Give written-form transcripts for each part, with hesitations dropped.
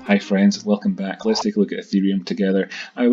Hi friends, welcome back. Let's take a look at Ethereum together. I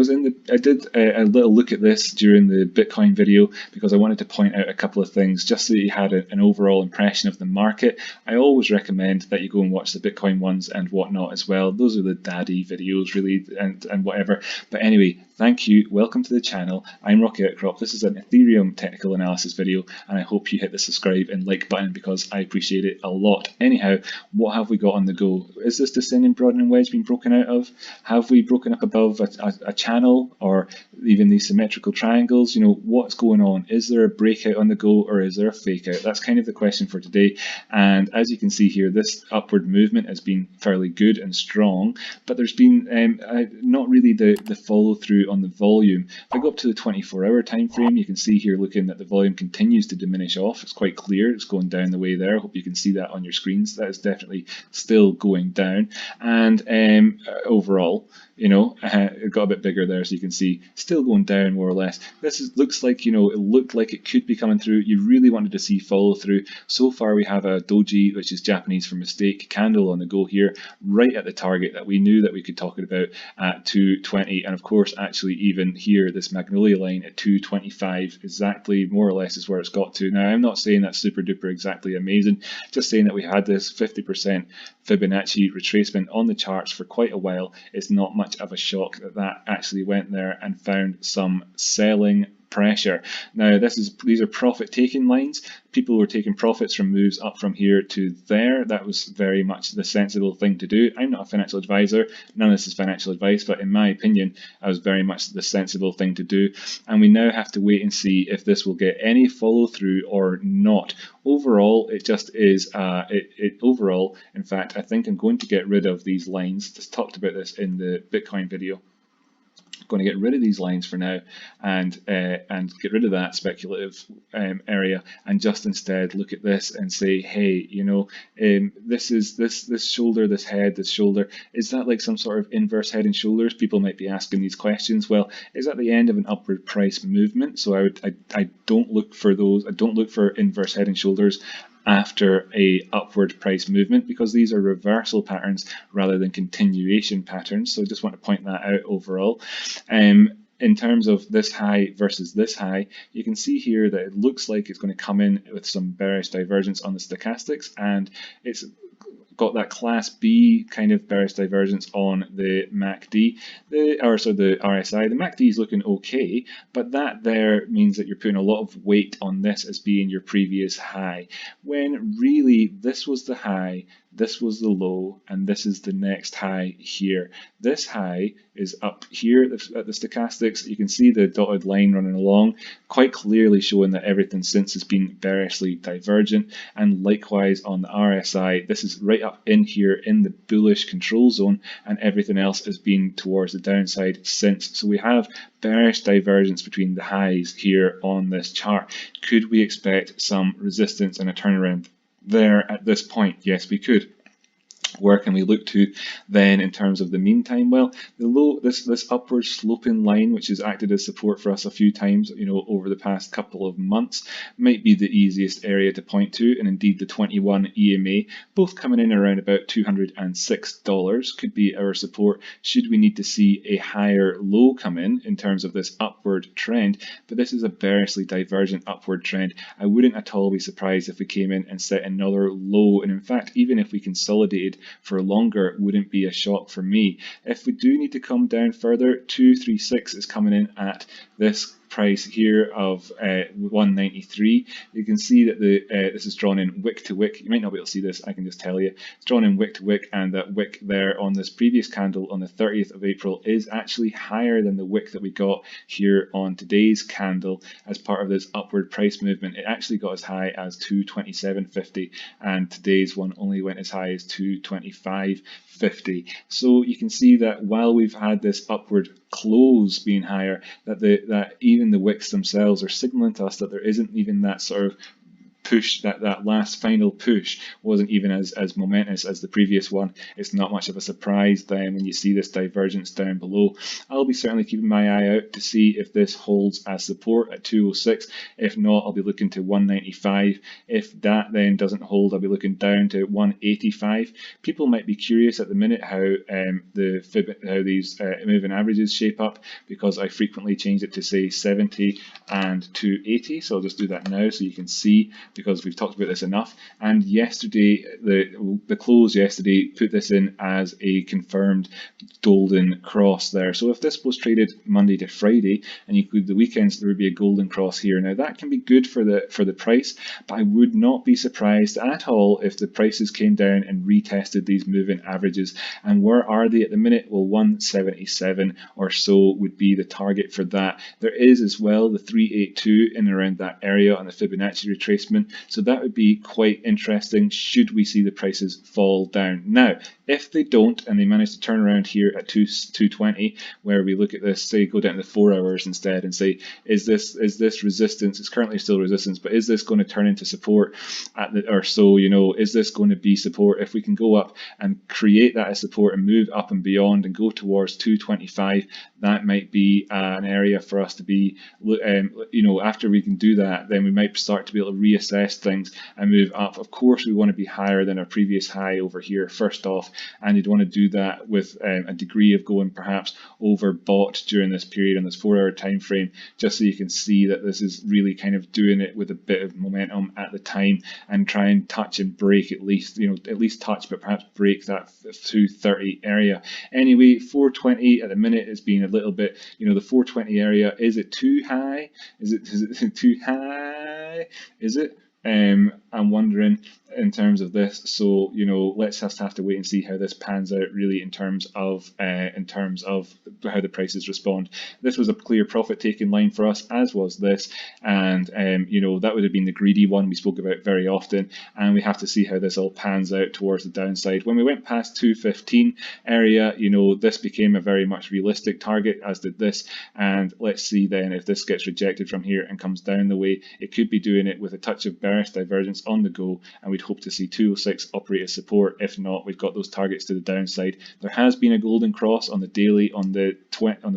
did a little look at this during the Bitcoin video because I wanted to point out a couple of things just so that you had an overall impression of the market. I always recommend that you go and watch the Bitcoin ones and whatnot as well. Those are the daddy videos really and whatever. But anyway, thank you. Welcome to the channel. I'm Rocky Outcrop. This is an Ethereum technical analysis video and I hope you hit the subscribe and like button because I appreciate it a lot. Anyhow, what have we got on the go? Is this descending broadening wedge been broken out of? Have we broken up above a channel or even these symmetrical triangles? You know, what's going on? Is there a breakout on the go or is there a fake out? That's kind of the question for today. And as you can see here, this upward movement has been fairly good and strong, but there's been not really the follow through on the volume. If I go up to the 24-hour time frame, you can see here looking that the volume continues to diminish off. It's quite clear it's going down the way there. I hope you can see that on your screens. That is definitely still going down. And overall, you know, it got a bit bigger there, so you can see still going down more or less. Looks like, you know, it looked like it could be coming through. You really wanted to see follow through. So far we have a doji, which is Japanese for mistake, candle on the go here, right at the target that we knew that we could talk about at 220, and of course actually even here this magnolia line at 225 exactly more or less is where it's got to. Now I'm not saying that's super duper exactly amazing, just saying that we had this 50% Fibonacci retracement on the charts for quite a while. It's not much of a shock that that actually went there and found some selling pressure. Now these are profit taking lines. People were taking profits from moves up from here to there. That was very much the sensible thing to do. I'm not a financial advisor, none of this is financial advice, but in my opinion that was very much the sensible thing to do, and we now have to wait and see if this will get any follow through or not. Overall it just is overall, in fact, I think I'm going to get rid of these lines. Just talked about this in the Bitcoin video. Going to get rid of these lines for now and get rid of that speculative area and just instead look at this and say, hey, you know, this shoulder, this head, this shoulder, is that like some sort of inverse head and shoulders? People might be asking these questions. Well, is that the end of an upward price movement? So I don't look for those. I don't look for inverse head and shoulders after a upward price movement because these are reversal patterns rather than continuation patterns. So I just want to point that out overall. In terms of this high versus this high, you can see here that it looks like it's going to come in with some bearish divergence on the stochastics, and it's got that class B kind of bearish divergence on the MACD, the RSI. The MACD is looking okay, but that there means that you're putting a lot of weight on this as being your previous high, when really this was the high, this was the low, and this is the next high here. This high is up here at the stochastics. You can see the dotted line running along, quite clearly showing that everything since has been bearishly divergent. And likewise on the RSI, this is right up in here in the bullish control zone, and everything else has been towards the downside since. So we have bearish divergence between the highs here on this chart. Could we expect some resistance and a turnaround there at this point? Yes, we could. Where can we look to then in terms of the meantime? Well, this upward sloping line, which has acted as support for us a few times, you know, over the past couple of months, might be the easiest area to point to, and indeed the 21 EMA, both coming in around about $206, could be our support should we need to see a higher low come in terms of this upward trend. But this is a bearishly divergent upward trend. I wouldn't at all be surprised if we came in and set another low, and in fact, even if we consolidated for longer, it wouldn't be a shock for me. If we do need to come down further, 236 is coming in at this price here of 193. You can see that this is drawn in wick to wick. You might not be able to see this, I can just tell you. It's drawn in wick to wick, and that wick there on this previous candle on the 30th of April is actually higher than the wick that we got here on today's candle as part of this upward price movement. It actually got as high as 227.50, and today's one only went as high as 225.50. So you can see that while we've had this upward close being higher, that even the wicks themselves are signaling to us that there isn't even that sort of push, that last final push wasn't even as momentous as the previous one. It's not much of a surprise then when you see this divergence down below. I'll be certainly keeping my eye out to see if this holds as support at 206. If not, I'll be looking to 195. If that then doesn't hold, I'll be looking down to 185. People might be curious at the minute how how these moving averages shape up, because I frequently change it to say 70 and 280. So I'll just do that now so you can see, because we've talked about this enough. And yesterday, the close yesterday put this in as a confirmed golden cross there. So if this was traded Monday to Friday and you include the weekends, there would be a golden cross here. Now that can be good for the price, but I would not be surprised at all if the prices came down and retested these moving averages. And where are they at the minute? Well, 177 or so would be the target for that. There is as well the 382 in around that area on the Fibonacci retracement, so that would be quite interesting should we see the prices fall down. Now, if they don't and they manage to turn around here at 220, where we look at this, say go down to the 4 hours instead and say, is this resistance? It's currently still resistance, but is this going to turn into support at the, or so, you know, is this going to be support? If we can go up and create that as support and move up and beyond and go towards 225, that might be an area for us to be, you know, after we can do that, then we might start to be able to reassess things and move up. Of course, we want to be higher than our previous high over here, first off, and you'd want to do that with a degree of going perhaps overbought during this period on this 4 hour time frame, just so you can see that this is really kind of doing it with a bit of momentum at the time, and try and touch and break at least, you know, at least touch, but perhaps break that 230 area. Anyway, 420 at the minute is being a little bit, you know, the 420 area, is it too high? Is it too high? Is it? I'm wondering in terms of this. So, you know, let's just have to wait and see how this pans out really in terms of how the prices respond. This was a clear profit taking line for us, as was this, and you know, that would have been the greedy one we spoke about very often, and we have to see how this all pans out towards the downside. When we went past 215 area, you know, this became a very much realistic target, as did this, and let's see then if this gets rejected from here and comes down the way. It could be doing it with a touch of bearish divergence on the go, and we'd hope to see 206 operate as support. If not, we've got those targets to the downside. There has been a golden cross on the daily on the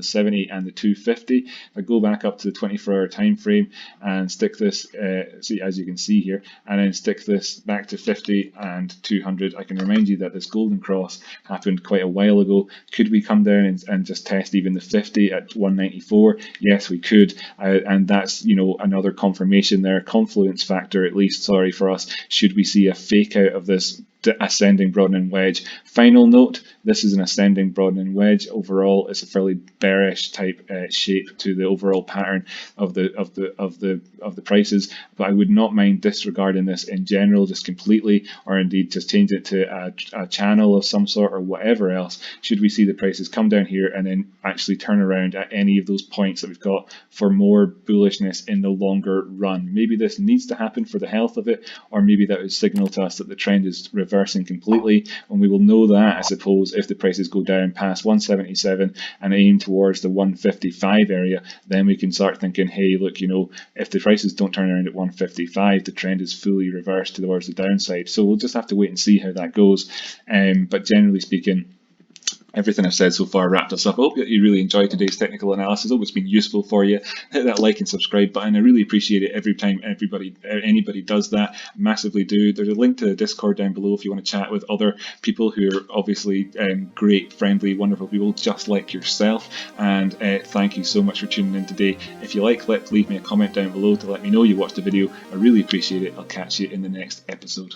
70 and the 250. If I go back up to the 24-hour time frame and stick this, see, as you can see here, and then stick this back to 50 and 200, I can remind you that this golden cross happened quite a while ago. Could we come down and just test even the 50 at 194? Yes, we could, and that's, you know, another confirmation there, confluence factor at least, sorry, for us, should we see a fake out of this ascending broadening wedge. Final note, this is an ascending broadening wedge. Overall, it's a fairly bearish type shape to the overall pattern of the prices, but I would not mind disregarding this in general just completely, or indeed just change it to a channel of some sort or whatever else, should we see the prices come down here and then actually turn around at any of those points that we've got for more bullishness in the longer run. Maybe this needs to happen for the health of it, or maybe that would signal to us that the trend is reversing completely, and we will know that, I suppose, if the prices go down past 177 and aim towards the 155 area. Then we can start thinking, hey, look, you know, if the prices don't turn around at 155, the trend is fully reversed towards the downside. So we'll just have to wait and see how that goes, but generally speaking, everything I've said so far wrapped us up. I hope that you really enjoyed today's technical analysis. I hope it's been useful for you. Hit that like and subscribe button. I really appreciate it every time anybody does that. I massively do. There's a link to the Discord down below if you want to chat with other people who are obviously great, friendly, wonderful people just like yourself. And thank you so much for tuning in today. If you like, leave me a comment down below to let me know you watched the video. I really appreciate it. I'll catch you in the next episode.